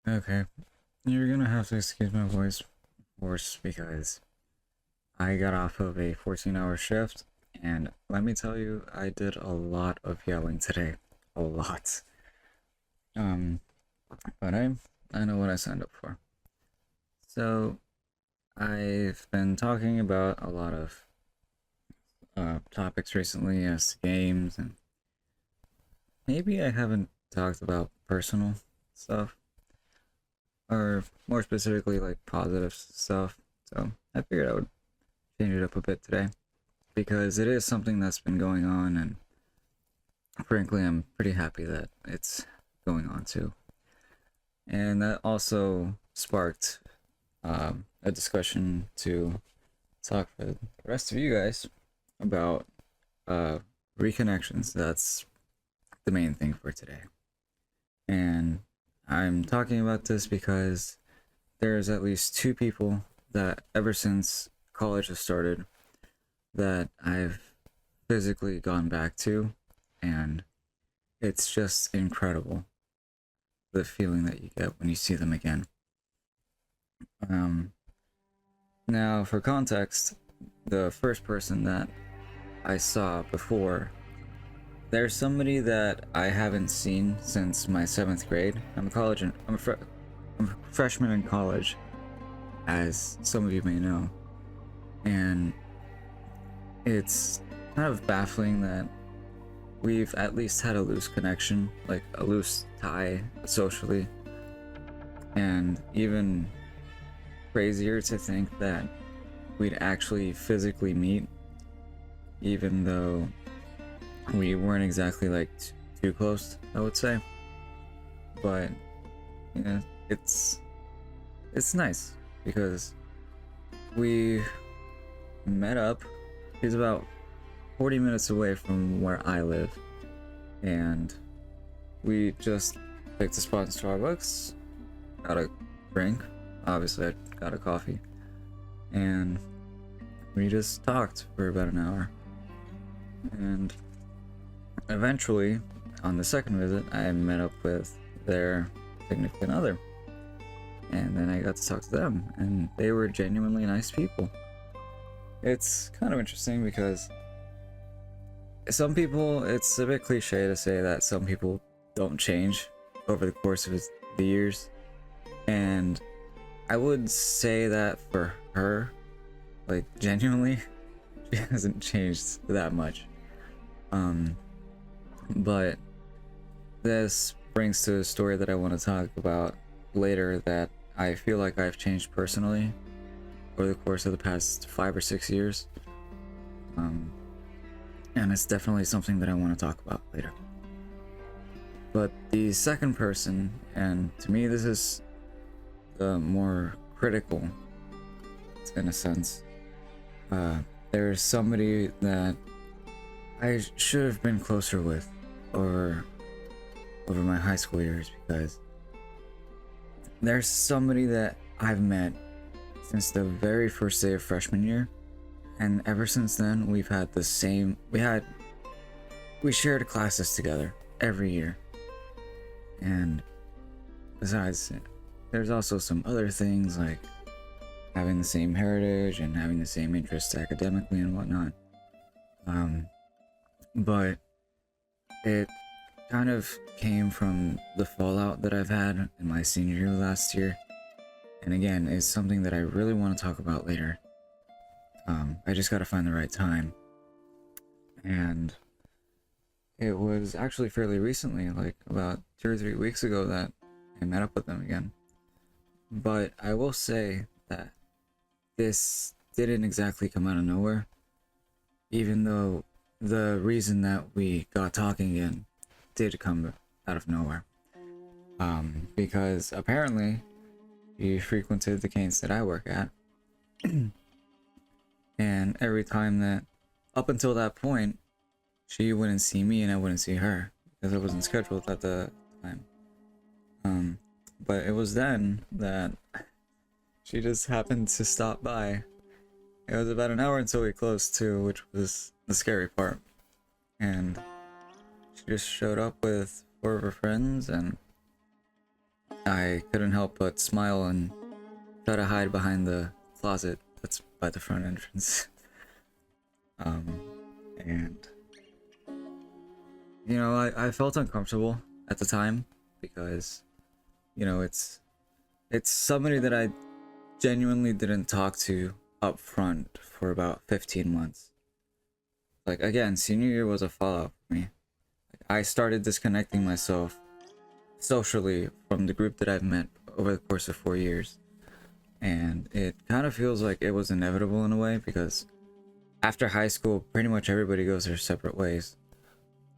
Okay, you're gonna have to excuse my voice, of course, because I got off of a 14-hour shift, and let me tell you, I did a lot of yelling today. A lot. Um, but I know what I signed up for. So, I've been talking about a lot of topics recently as to games, and maybe I haven't talked about personal stuff, or more specifically, like positive stuff. So, I figured I would change it up a bit today because it is something that's been going on, and frankly, I'm pretty happy that it's going on too. And that also sparked a discussion to talk for the rest of you guys about uh, reconnections. That's the main thing for today. And I'm talking about this because there's at least two people that ever since college has started that I've physically gone back to, and it's just incredible the feeling that you get when you see them again. Um, Now, for context, the first person that I saw before, there's somebody that I haven't seen since my seventh grade. I'm a freshman in college, as some of you may know, and it's kind of baffling that we've at least had a loose connection, like a loose tie socially, and even crazier to think that we'd actually physically meet, even though we weren't exactly like too close, I would say. But you know, it's nice because we met up. He's about 40 minutes away from where I live, and we just picked a spot in Starbucks, got a drink. Obviously, I got a coffee, and we just talked for about an hour. And eventually, on the second visit, I met up with their significant other, and then I got to talk to them, and they were genuinely nice people. It's kind of interesting because some people, it's a bit cliche to say that some people don't change over the course of the years, and I would say that for her, like genuinely, she hasn't changed that much. Um, but this brings to a story that I want to talk about later that I feel like I've changed personally over the course of the past 5 or 6 years. Um, and it's definitely something that I want to talk about later. But the second person, and to me, this is the more critical in a sense. There's somebody that I should have been closer with, or over my high school years, because there's somebody that I've met since the very first day of freshman year, and ever since then we've had the same. We shared classes together every year, and besides, there's also some other things like having the same heritage and having the same interests academically and whatnot. Um, but it kind of came from the fallout that I've had in my senior year last year. And again, it's something that I really want to talk about later. I just gotta find the right time. And it was actually fairly recently, like about 2 or 3 weeks ago, that I met up with them again. But I will say that this didn't exactly come out of nowhere, even though the reason that we got talking again did come out of nowhere. Because apparently he frequented the canes that I work at, and every time that, up until that point, she wouldn't see me and I wouldn't see her because I wasn't scheduled at the time. But it was then that she just happened to stop by. It was about an hour until we closed too, which was the scary part. And she just showed up with four of her friends, and I couldn't help but smile and try to hide behind the closet that's by the front entrance. um, and I felt uncomfortable at the time because it's somebody that I genuinely didn't talk to up front for about 15 months. Like, again, senior year was a fallout for me. I started disconnecting myself socially from the group that I've met over the course of 4 years. And it kind of feels like it was inevitable in a way because after high school, pretty much everybody goes their separate ways.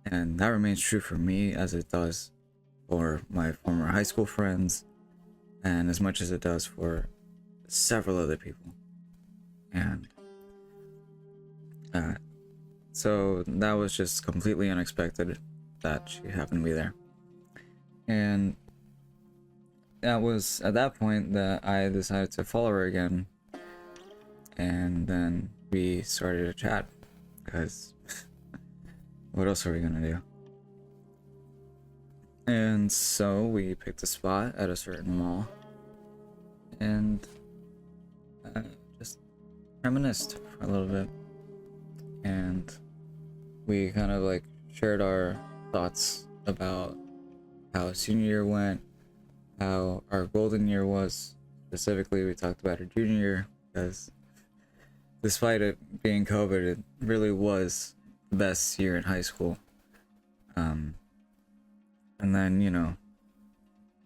And that remains true for me as it does for my former high school friends, and as much as it does for several other people. And so that was just completely unexpected that she happened to be there. And that was at that point that I decided to follow her again. And then we started to chat because what else are we gonna do? And so we picked a spot at a certain mall and just reminisced for a little bit. And we kind of like shared our thoughts about how senior year went, how our golden year was. Specifically, we talked about our junior year because despite it being COVID, it really was the best year in high school. And then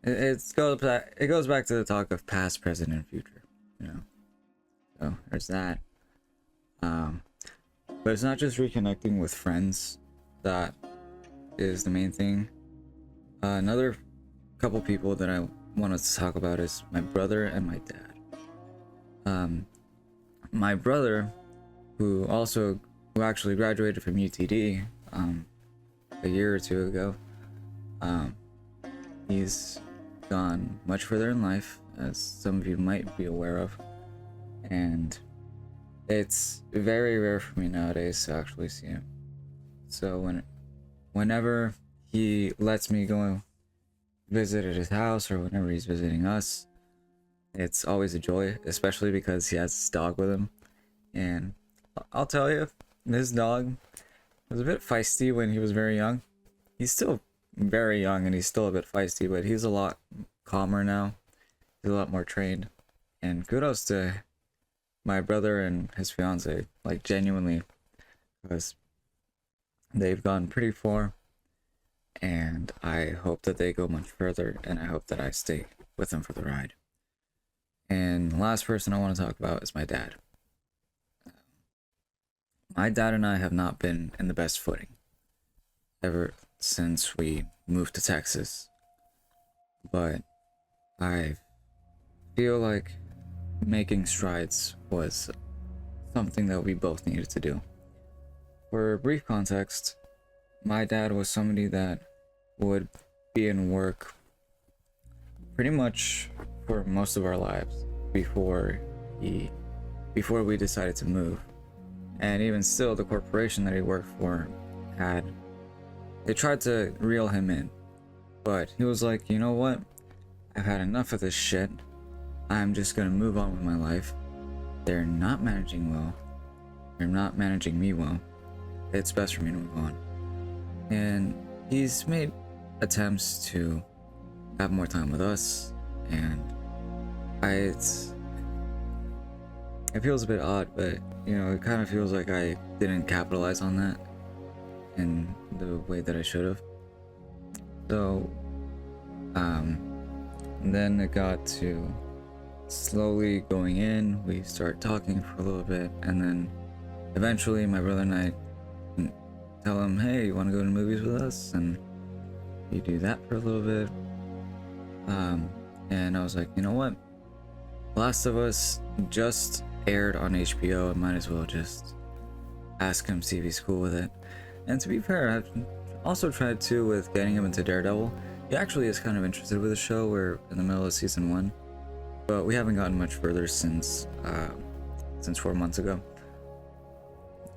it goes back to the talk of past, present, and future. So there's that. But it's not just reconnecting with friends that is the main thing. Another couple people that I wanted to talk about is my brother and my dad. My brother, who actually graduated from UTD a year or two ago, he's gone much further in life, as some of you might be aware of, and it's very rare for me nowadays to actually see him. So whenever he lets me go visit at his house, or whenever he's visiting us, it's always a joy, especially because he has his dog with him. And I'll tell you, this dog was a bit feisty when he was very young. He's still very young and he's still a bit feisty, but he's a lot calmer now. He's a lot more trained. And kudos to my brother and his fiance, like genuinely, because they've gone pretty far. And I hope that they go much further, and I hope that I stay with them for the ride. And the last person I want to talk about is my dad. My dad and I have not been in the best footing ever since we moved to Texas. But I feel like making strides was something that we both needed to do. For brief context, my dad was somebody that would be in work pretty much for most of our lives before we decided to move. And even still, the corporation that he worked for they tried to reel him in, but he was like, you know what, I've had enough of this shit. I'm just gonna move on with my life. They're not managing well, they're not managing me well. It's best for me to move on. And he's made attempts to have more time with us, and it feels a bit odd, but it kind of feels like I didn't capitalize on that in the way that I should have. So then it got to slowly going in. We start talking for a little bit, and then eventually my brother and I tell him, hey, you want to go to movies with us? And we do that for a little bit. And I was like, you know what, Last of Us just aired on HBO, I might as well just ask him, see if he's cool with it. And to be fair, I've also tried too with getting him into Daredevil. He actually is kind of interested with the show. We're in the middle of season 1, but we haven't gotten much further since 4 months ago.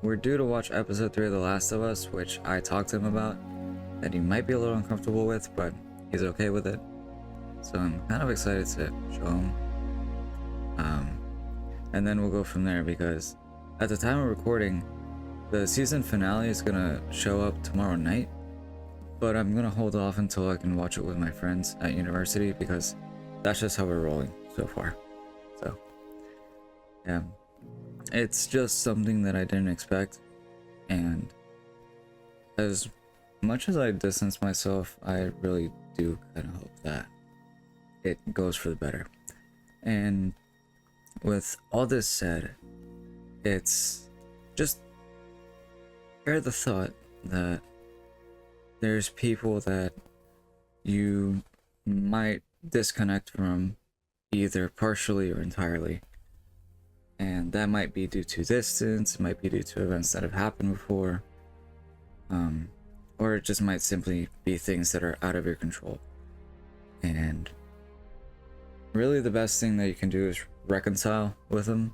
We're due to watch episode 3 of The Last of Us, which I talked to him about, that he might be a little uncomfortable with, but he's okay with it. So I'm kind of excited to show him. And then we'll go from there because at the time of recording, the season finale is gonna show up tomorrow night, but I'm gonna hold off until I can watch it with my friends at university because that's just how we're rolling so far. So, yeah, it's just something that I didn't expect, and as much as I distance myself, I really do kind of hope that it goes for the better. And with all this said, it's just bear the thought that there's people that you might disconnect from either partially or entirely. And that might be due to distance, it might be due to events that have happened before, or it just might simply be things that are out of your control. And really, the best thing that you can do is reconcile with them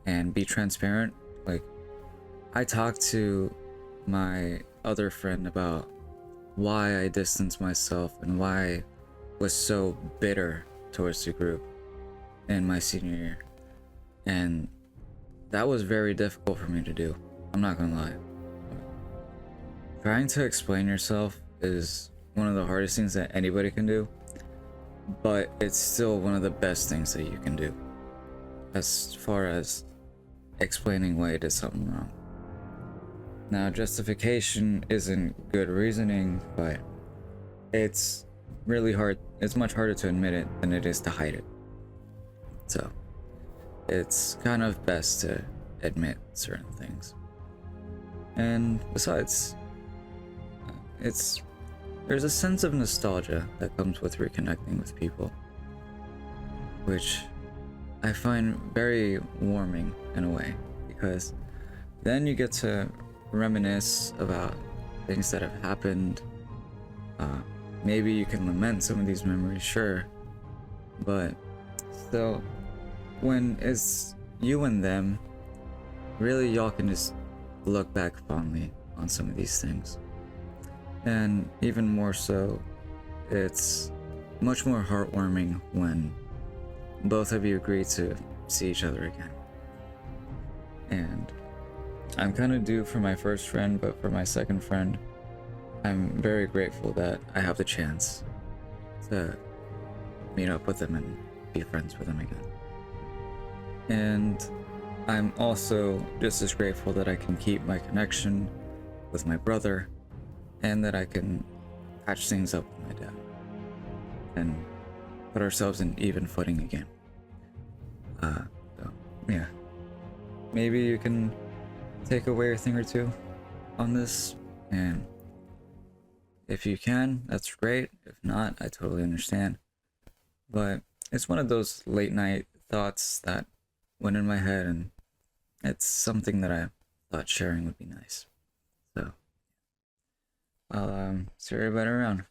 and be transparent. Like, I talked to my other friend about why I distanced myself and why I was so bitter towards the group in my senior year. And that was very difficult for me to do. I'm not gonna lie. Trying to explain yourself is one of the hardest things that anybody can do, but it's still one of the best things that you can do as far as explaining why you did something wrong. Now, justification isn't good reasoning, but it's really hard. It's much harder to admit it than it is to hide it. So, it's kind of best to admit certain things. And besides, there's a sense of nostalgia that comes with reconnecting with people, which I find very warming in a way, because then you get to reminisce about things that have happened. Maybe you can lament some of these memories, sure, but still, when it's you and them, really y'all can just look back fondly on some of these things. And even more so, it's much more heartwarming when both of you agree to see each other again. And I'm kind of due for my first friend, but for my second friend, I'm very grateful that I have the chance to meet up with him and be friends with him again. And I'm also just as grateful that I can keep my connection with my brother and that I can patch things up with my dad and put ourselves in even footing again. So, yeah. Maybe you can take away a thing or two on this, and if you can, that's great. If not, I totally understand. But it's one of those late night thoughts that went in my head, and it's something that I thought sharing would be nice. So, I'll see everybody around.